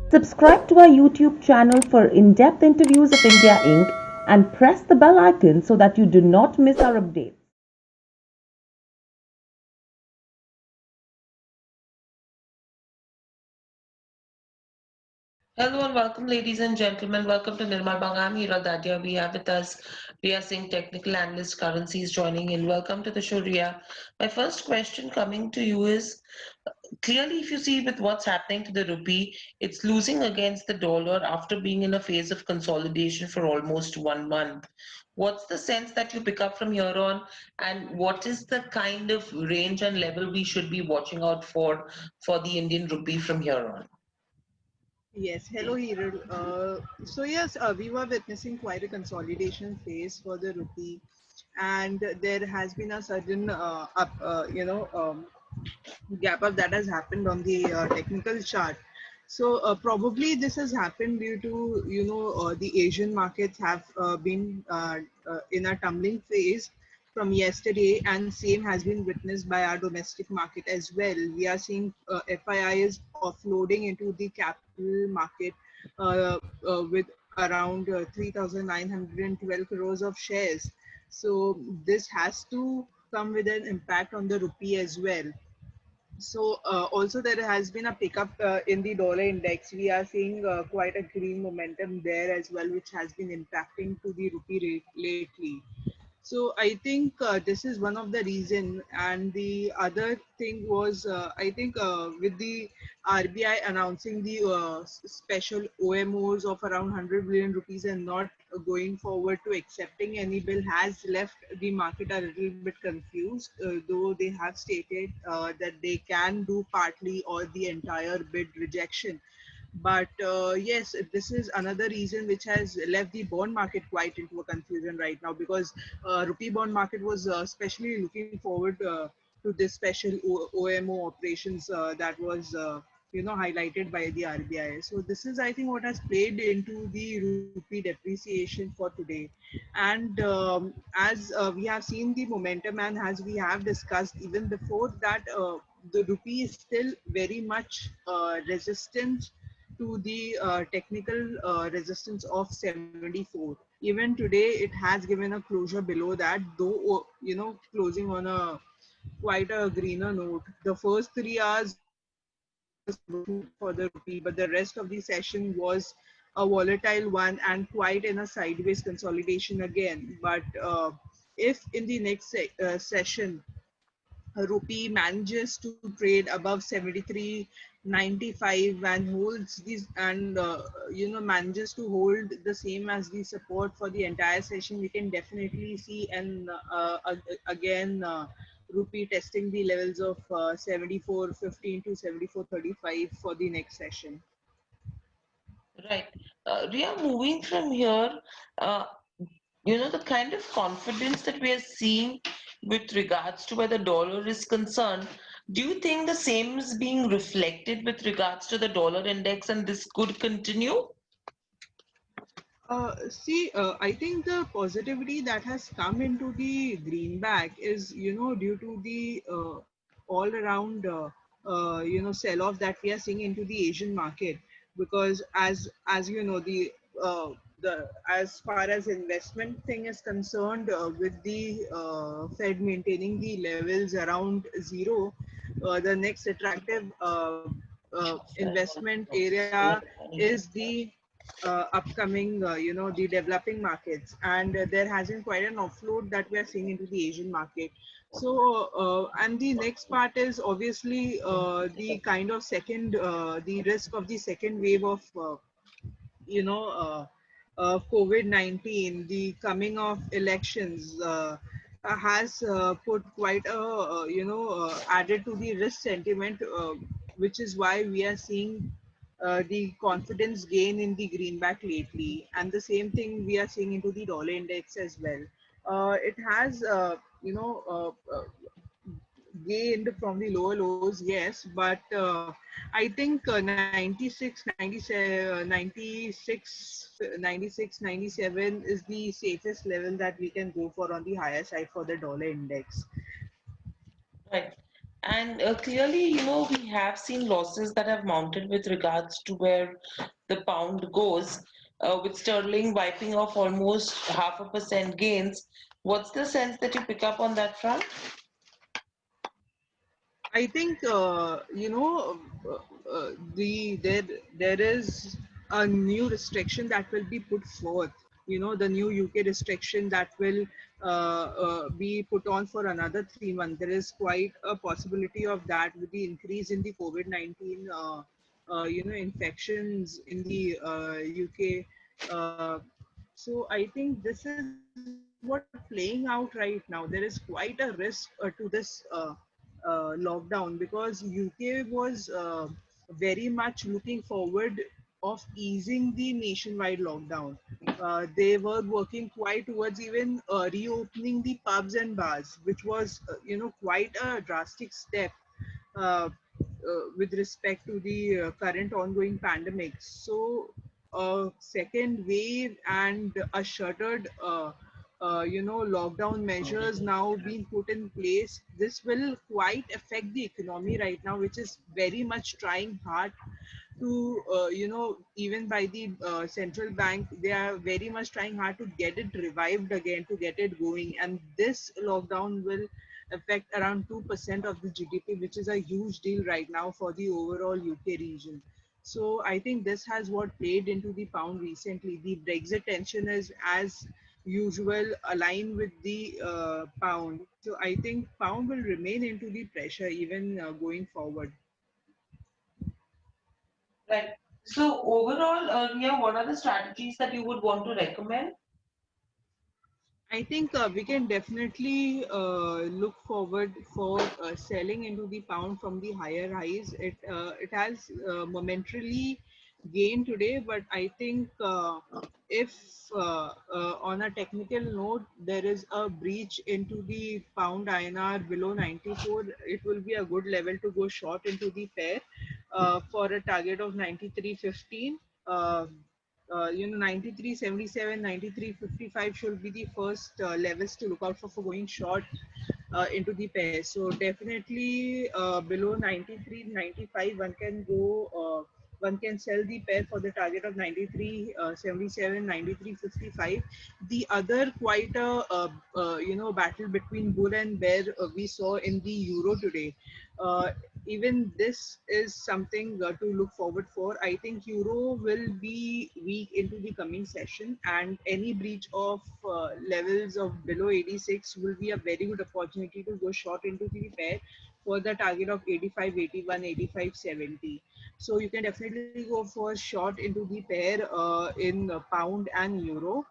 Subscribe to our YouTube channel for in-depth interviews of India Inc. and press the bell icon so that you do not miss our updates. Hello and welcome, ladies and gentlemen. Welcome to Nirmal Bang. I'm Hira Dadia. We have with us Ria Singh, technical analyst, currencies joining in. Welcome to the show, Ria. My first question coming to you is clearly, if you see with what's happening to the rupee, it's losing against the dollar after being in a phase of consolidation for almost 1 month. What's the sense that you pick up from here on, and what is the kind of range and level we should be watching out for the Indian rupee from here on? Yes, hello Hiral. We were witnessing quite a consolidation phase for the rupee, and there has been a sudden gap up that has happened on the technical chart. Probably this has happened due to the Asian markets have been in a tumbling phase from yesterday, and same has been witnessed by our domestic market as well. We are seeing FII is offloading into the capital market with around 3,912 crores of shares. So this has to come with an impact on the rupee as well. Also there has been a pickup in the dollar index. We are seeing quite a green momentum there as well, which has been impacting to the rupee rate lately. So I think this is one of the reason, and the other thing was I think with the RBI announcing the special OMOs of around 100 billion rupees and not going forward to accepting any bill has left the market a little bit confused. Though they have stated that they can do partly or the entire bid rejection, but yes, this is another reason which has left the bond market quite into a confusion right now, because rupee bond market was especially looking forward to this special OMO operations that was highlighted by the RBI. So this is, I think, what has played into the rupee depreciation for today. And as we have seen the momentum, and as we have discussed even before that, the rupee is still very much resistant to the technical resistance of 74. Even today, it has given a closure below that, though closing on a quite a greener note. The first 3 hours for the rupee, but the rest of the session was a volatile one and quite in a sideways consolidation again. But if in the next session rupee manages to trade above 73.95 and holds these, and manages to hold the same as the support for the entire session, we can definitely see an again rupee testing the levels of 74.15 to 74.35 for the next session. Right. Ria, moving from here, uh, the kind of confidence that we are seeing with regards to where the dollar is concerned, do you think the same is being reflected with regards to the dollar index and this could continue? I think the positivity that has come into the greenback is, due to the all around, sell off that we are seeing into the Asian market. Because as you know, the as far as investment thing is concerned, with the Fed maintaining the levels around zero, the next attractive investment area is the upcoming, the developing markets, and there has been quite an offload that we are seeing into the Asian market. And the next part is obviously the kind of the risk of the second wave of, you know, COVID-19, the coming of elections. Has put quite a added to the risk sentiment, which is why we are seeing the confidence gain in the greenback lately, and the same thing we are seeing into the dollar index as well. It has gained from the lower lows, yes, but I think 96, 97 is the safest level that we can go for on the higher side for the dollar index. Right. And clearly, we have seen losses that have mounted with regards to where the pound goes, with sterling wiping off almost 0.5% gains. What's the sense that you pick up on that front? I think there is a new restriction that will be put forth. The new UK restriction that will be put on for another 3 months. There is quite a possibility of that with the increase in the COVID-19 infections in the UK. Uh, so I think this is what playing out right now. There is quite a risk to this lockdown, because UK was very much looking forward of easing the nationwide lockdown. They were working quite towards even reopening the pubs and bars, which was quite a drastic step uh, with respect to the current ongoing pandemic. So, a second wave and a shuttered, lockdown measures now being put in place. This will quite affect the economy right now, which is very much trying hard to, even by the central bank, they are very much trying hard to get it revived again, to get it going. And this lockdown will affect around 2% of the GDP, which is a huge deal right now for the overall UK region. So I think this has what played into the pound recently. The Brexit tension is, as usual, aligned with the pound. So I think pound will remain into the pressure even going forward. Right. So overall, Ria, what are the strategies that you would want to recommend? I think we can definitely look forward for selling into the pound from the higher highs. It has momentarily gained today, but I think if on a technical note there is a breach into the pound INR below 94, it will be a good level to go short into the pair for a target of 93.15. 93.77, 93.55 should be the first levels to look out for going short into the pair. So definitely below 93.95 one can sell the pair for the target of 93.77, 93.55. The other quite a battle between bull and bear we saw in the euro today. uh, Even this is something to look forward for. I think euro will be weak into the coming session, and any breach of levels of below 86 will be a very good opportunity to go short into the pair for the target of 85, 81, 85, 70. So you can definitely go for short into the pair in pound and euro.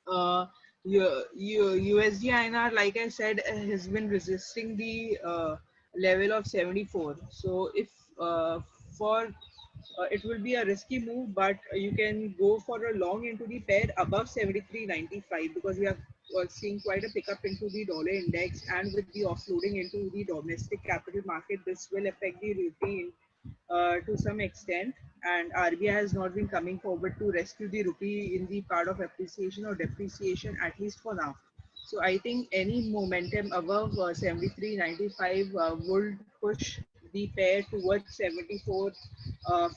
USD INR, like I said, has been resisting the level of 74. So if for it will be a risky move, but you can go for a long into the pair above 73.95, because we are seeing quite a pickup into the dollar index, and with the offloading into the domestic capital market, this will affect the rupee to some extent. And RBI has not been coming forward to rescue the rupee in the part of appreciation or depreciation, at least for now. So I think any momentum above 73.95 would push the pair towards 74,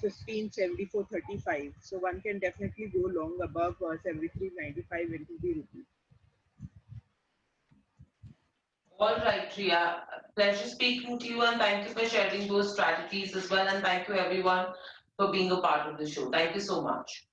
15, 74.35. So one can definitely go long above 73.95 into the rupee. All right, Ria. Pleasure speaking to you, and thank you for sharing those strategies as well. And thank you, everyone, for being a part of the show. Thank you so much.